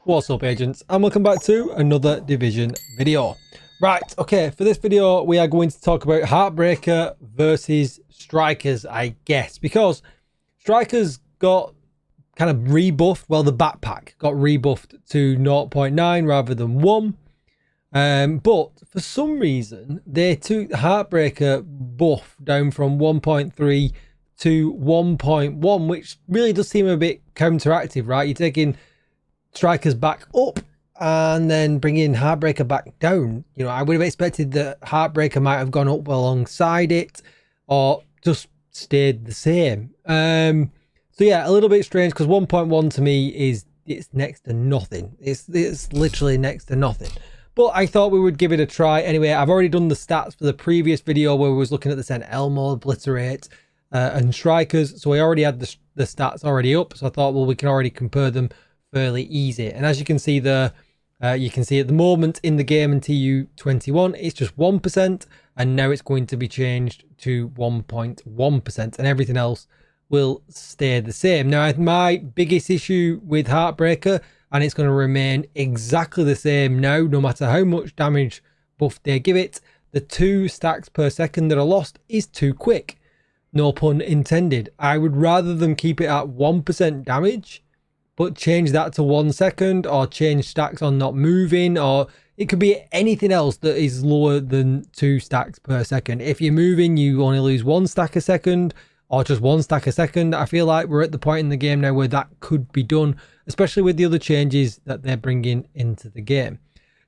What's up, agents, and welcome back to another Division video. Right, okay, for this video we are going to talk about Heartbreaker versus Strikers, I guess, because Strikers got kind of rebuffed. Well, the backpack got rebuffed to 0.9 rather than 1, but for some reason they took the Heartbreaker buff down from 1.3 to 1.1, which really does seem a bit counteractive, right? You're taking Strikers back up and then bringing Heartbreaker back down. You know, I would have expected that Heartbreaker might have gone up alongside it or just stayed the same. So yeah, a little bit strange, because 1.1 to me it's next to nothing. It's literally next to nothing. But I thought we would give it a try anyway. I've already done the stats for the previous video where we was looking at the St. Elmo, Obliterate, and Strikers. So we already had the stats already up. So I thought, well, we can already compare them fairly easy. And as you can see there, you can see at the moment in the game in TU21 it's just 1%, and now it's going to be changed to 1.1%, and everything else will stay the same. Now, my biggest issue with Heartbreaker, and it's going to remain exactly the same now no matter how much damage buff they give it, the 2 stacks per second that are lost is too quick. No pun intended. I would rather them keep it at 1% damage but change that to 1 second, or change stacks on not moving, or it could be anything else that is lower than 2 stacks per second. If you're moving, you only lose 1 stack a second, or just 1 stack a second. I feel like we're at the point in the game now where that could be done, especially with the other changes that they're bringing into the game.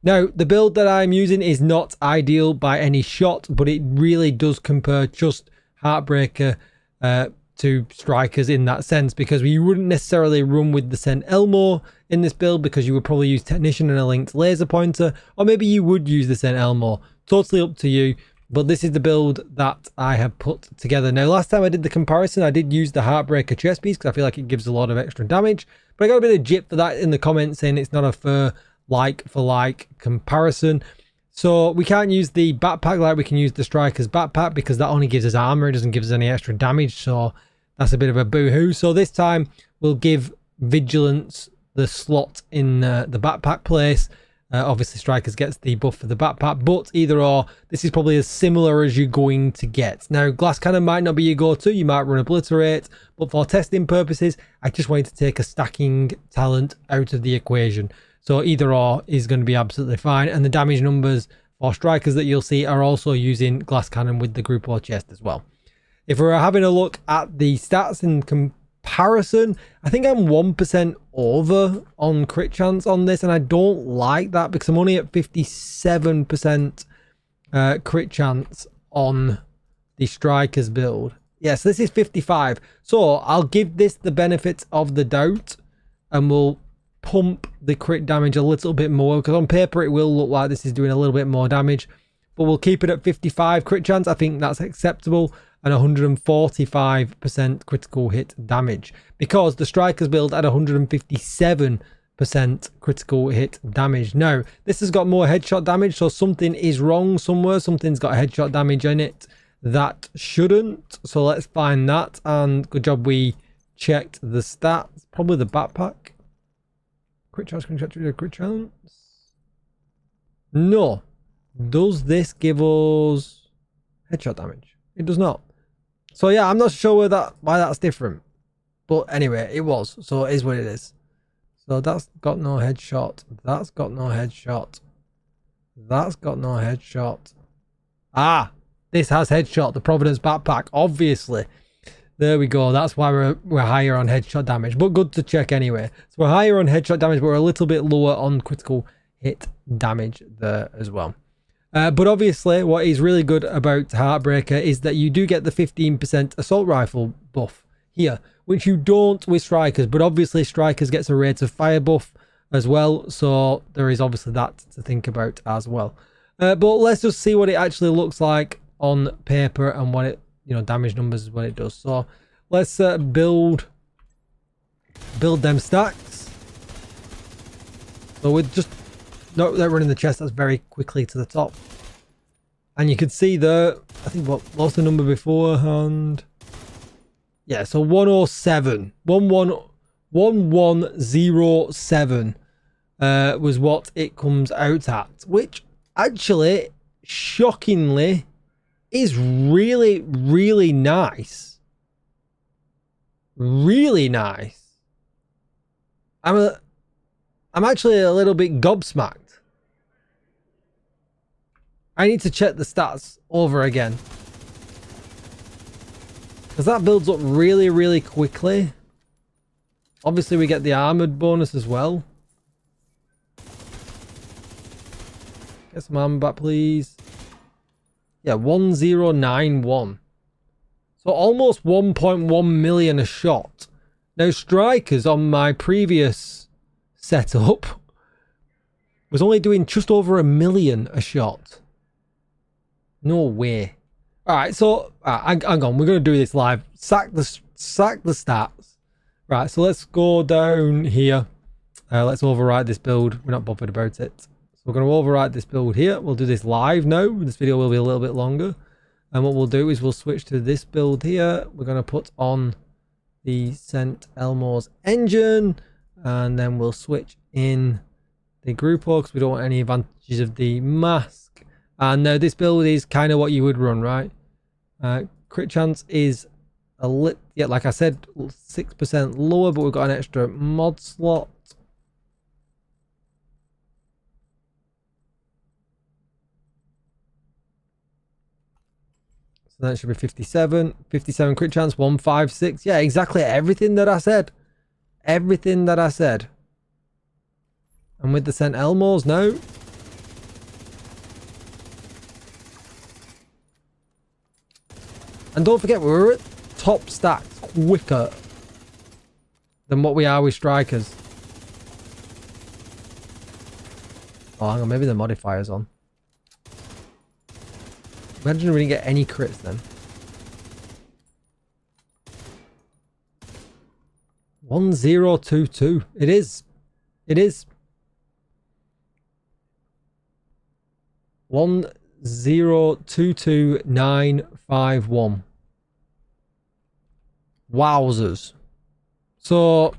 Now, the build that I'm using is not ideal by any shot, but it really does compare just Heartbreaker to Strikers in that sense, because you wouldn't necessarily run with the St. Elmo in this build, because you would probably use Technician and a linked laser pointer, or maybe you would use the St. Elmo. Totally up to you, but this is the build that I have put together. Now, last time I did the comparison, I did use the Heartbreaker chest piece because I feel like it gives a lot of extra damage, but I got a bit of jip for that in the comments saying it's not a fair like for like comparison. So we can't use the backpack like we can use the Strikers backpack, because that only gives us armor, it doesn't give us any extra damage, so that's a bit of a boo-hoo. So this time we'll give Vigilance the slot in the backpack place. Obviously Strikers gets the buff for the backpack, but either or, this is probably as similar as you're going to get. Now, Glass Cannon might not be your go-to, you might run Obliterate, but for testing purposes, I just wanted to take a stacking talent out of the equation. So either or is going to be absolutely fine, and the damage numbers for Strikers that you'll see are also using Glass Cannon with the Group or chest as well. If we're having a look at the stats in comparison, I think I'm 1% over on crit chance on this, and I don't like that because I'm only at 57% crit chance on the Strikers build. Yes, this is 55. So I'll give this the benefit of the doubt, and we'll pump the crit damage a little bit more, because on paper it will look like this is doing a little bit more damage, but we'll keep it at 55 crit chance. I think that's acceptable. And 145% critical hit damage, because the Strikers build at 157% critical hit damage. Now, this has got more headshot damage, so something is wrong somewhere. Something's got headshot damage in it that shouldn't. So let's find that, and good job we checked the stats. Probably the backpack. Crit chance, crit chance. No. Does this give us headshot damage? It does not. So yeah, I'm not sure why that's different, but anyway, it was, so it is what it is. So that's got no headshot, that's got no headshot, that's got no headshot. Ah, this has headshot, the Providence backpack, obviously. There we go, that's why we're higher on headshot damage, but good to check anyway. So we're higher on headshot damage, but we're a little bit lower on critical hit damage there as well. But obviously what is really good about Heartbreaker is that you do get the 15% assault rifle buff here, which you don't with Strikers, but obviously Strikers gets a rate of fire buff as well, so there is obviously that to think about as well. But let's just see what it actually looks like on paper and what it, you know, damage numbers is what it does. So let's build them stacks. So with just not running the chest, that's very quickly to the top, and you can see there, I think what's the number beforehand? Yeah, so 107 1107 was what it comes out at, which actually, shockingly, is really, really nice. Really nice. I'm actually a little bit gobsmacked. I need to check the stats over again, because that builds up really, really quickly. Obviously, we get the armored bonus as well. Get some armor back, please. Yeah, 1091. So almost 1.1 million a shot. Now, strikers on my previous setup was only doing just over 1 million a shot. No way. Alright, so hang on, we're gonna do this live. Sack the stats. Right, so let's go down here. Let's override this build. We're not bothered about it. So we're going to override this build here. We'll do this live now. This video will be a little bit longer. And what we'll do is we'll switch to this build here. We're going to put on the St. Elmo's engine. And then we'll switch in the Grupo because we don't want any advantages of the mask. And now this build is kind of what you would run, right? Crit chance is yeah, like I said, 6% lower, but we've got an extra mod slot. So that should be 57 crit chance, 156. Yeah, exactly everything that I said. Everything that I said. And with the St. Elmo's now. And don't forget, we're at top stats quicker than what we are with strikers. Oh, hang on, maybe the modifier's on. Imagine we didn't get any crits then. 1022. It is. It is. 1022951. Wowzers. So,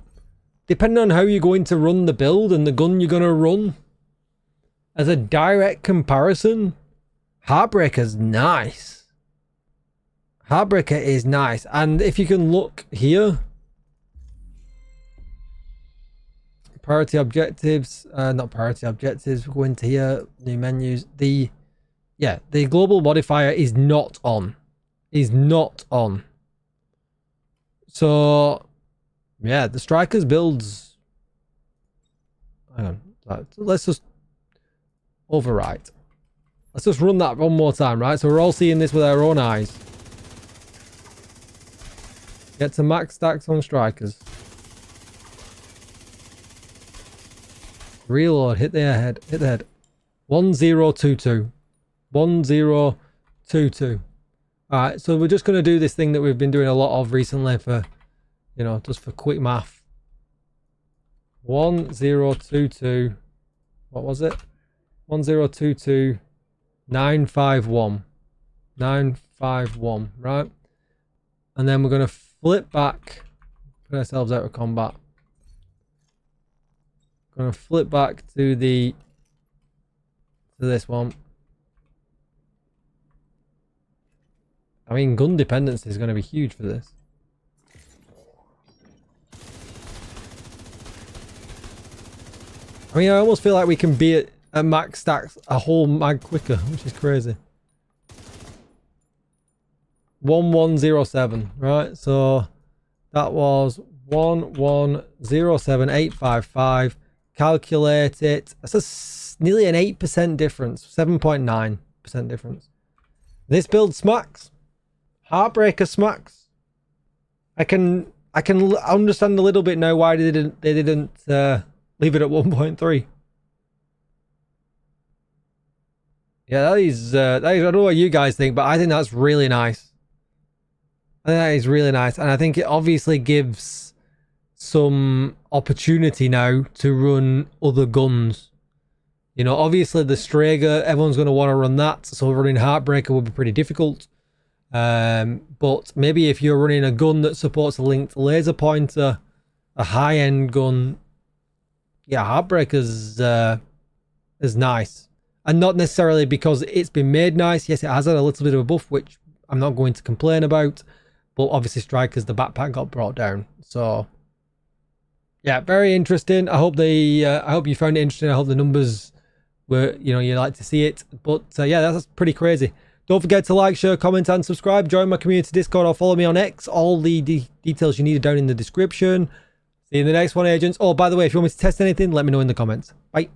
depending on how you're going to run the build and the gun you're going to run, as a direct comparison, Heartbreaker's nice. Heartbreaker is nice. And if you can look here, priority objectives, not priority objectives, we'll go into here, new menus. The global modifier is not on. Is not on. So, yeah, the strikers builds. Hang on. Let's just overwrite. Let's just run that one more time, right? So we're all seeing this with our own eyes. Get to max stacks on strikers. Reload. Hit the head. Hit the head. 1022. 1022. Alright, so we're just going to do this thing that we've been doing a lot of recently for, you know, just for quick math. 1022. What was it? 1022 951. 951, right? And then we're going to flip back. Put ourselves out of combat. Going to flip back to this one. I mean, gun dependency is going to be huge for this. I mean, I almost feel like we can be at max stacks a whole mag quicker, which is crazy. 1107, right? So that was 1107855. Calculate it. That's nearly an 8% difference, 7.9% difference. This build smacks. Heartbreaker smacks. I can understand a little bit now why they didn't leave it at 1.3. Yeah, that is I don't know what you guys think, but I think that's really nice. I think that is really nice, and I think it obviously gives some opportunity now to run other guns. You know, obviously the Strager, everyone's going to want to run that, so running Heartbreaker would be pretty difficult. But maybe if you're running a gun that supports a linked laser pointer, a high-end gun, yeah, Heartbreaker's is nice. And not necessarily because it's been made nice. Yes, it has had a little bit of a buff, which I'm not going to complain about. But obviously Strikers, the backpack got brought down. So yeah, very interesting. I hope you found it interesting. I hope the numbers were, you like to see it. But yeah, that's pretty crazy. Don't forget to like, share, comment, and subscribe. Join my community Discord or follow me on X. All the details you need are down in the description. See you in the next one, agents. Oh, by the way, if you want me to test anything, let me know in the comments. Bye.